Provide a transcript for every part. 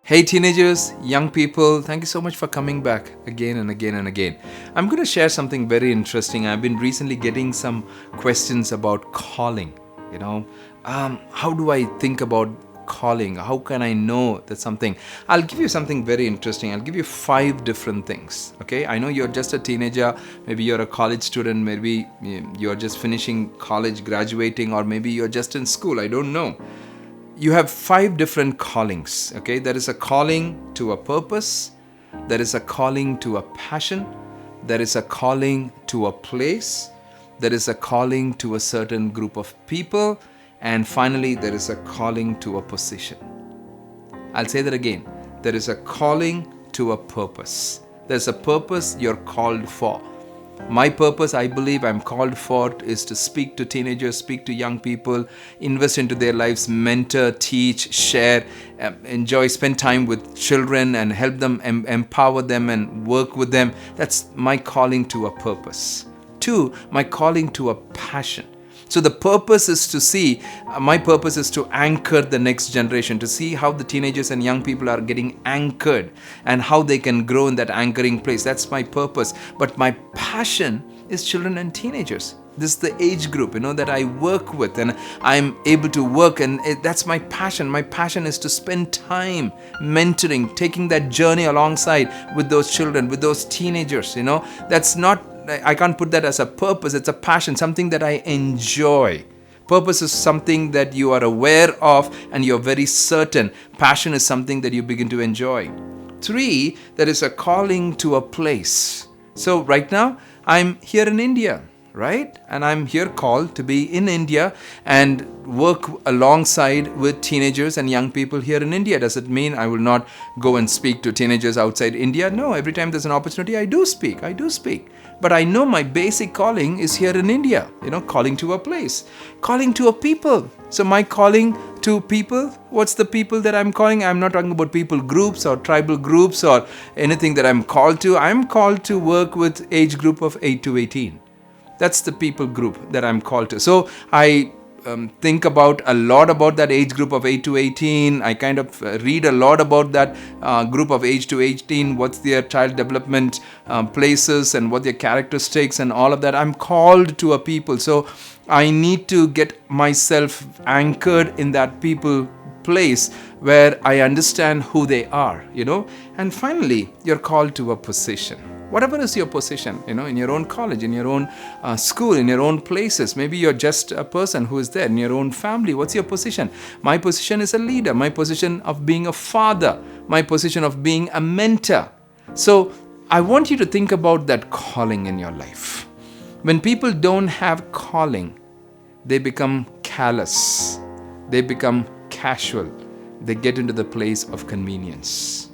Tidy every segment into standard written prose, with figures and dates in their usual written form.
Hey teenagers, young people, thank you so much for coming back again and again and again. I'm going to share something very interesting. I've been recently getting some questions about calling. How do I think about calling? How can I know that something? I'll give you something very interesting. I'll give you 5 different things. Okay, I know you're just a teenager, maybe you're a college student, maybe you're just finishing college, graduating, or maybe you're just in school. I don't know. You have 5 different callings. Okay, there is a calling to a purpose, there is a calling to a passion, there is a calling to a place, there is a calling to a certain group of people, and finally there is a calling to a position. I'll say that again. There is a calling to a purpose. There's a purpose you're called for. My purpose, I believe I'm called for, is to speak to teenagers, speak to young people, invest into their lives, mentor, teach, share, enjoy, spend time with children and help them, empower them and work with them. That's my calling to a purpose. 2, my calling to a passion. So the purpose is to see, my purpose is to anchor the next generation, to see how the teenagers and young people are getting anchored and how they can grow in that anchoring place. That's my purpose. But my passion is children and teenagers. This is the age group, that I work with and I'm able to work, and that's my passion. My passion is to spend time mentoring, taking that journey alongside with those children, with those teenagers. That's not, I can't put that as a purpose. It's a passion, something that I enjoy. Purpose is something that you are aware of and you're very certain. Passion is something that you begin to enjoy. 3, there is a calling to a place. So right now, I'm here in India, right? And I'm here called to be in India and work alongside with teenagers and young people here in India. Does it mean I will not go and speak to teenagers outside India? No, every time there's an opportunity, I do speak. But I know my basic calling is here in India, calling to a place, calling to a people. So my calling to people, what's the people that I'm calling? I'm not talking about people groups or tribal groups or anything that I'm called to. I'm called to work with age group of 8 to 18. That's the people group that I'm called to. So I think about a lot about that age group of 8 to 18. I kind of read a lot about that group of age to 18, what's their child development places and what their characteristics and all of that. I'm called to a people. So I need to get myself anchored in that people place where I understand who they are, And finally, you're called to a position. Whatever is your position, in your own college, in your own school, in your own places. Maybe you're just a person who is there in your own family. What's your position? My position is a leader. My position of being a father. My position of being a mentor. So I want you to think about that calling in your life. When people don't have calling, they become callous. They become casual. They get into the place of convenience.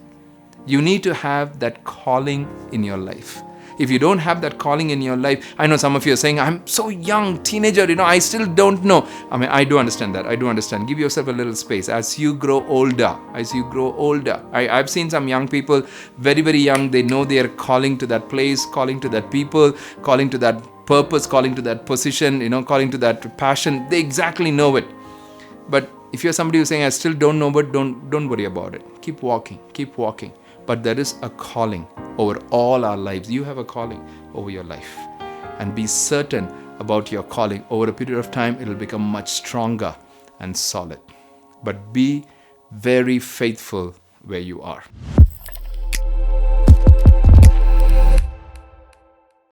You need to have that calling in your life. If you don't have that calling in your life, I know some of you are saying, I'm so young, teenager, I still don't know. I do understand that. I do understand. Give yourself a little space as you grow older. I've seen some young people, very, very young. They know they are calling to that place, calling to that people, calling to that purpose, calling to that position, calling to that passion. They exactly know it. But if you're somebody who's saying, I still don't know, but don't worry about it. Keep walking. But there is a calling over all our lives. You have a calling over your life. And be certain about your calling. Over a period of time, it will become much stronger and solid. But be very faithful where you are.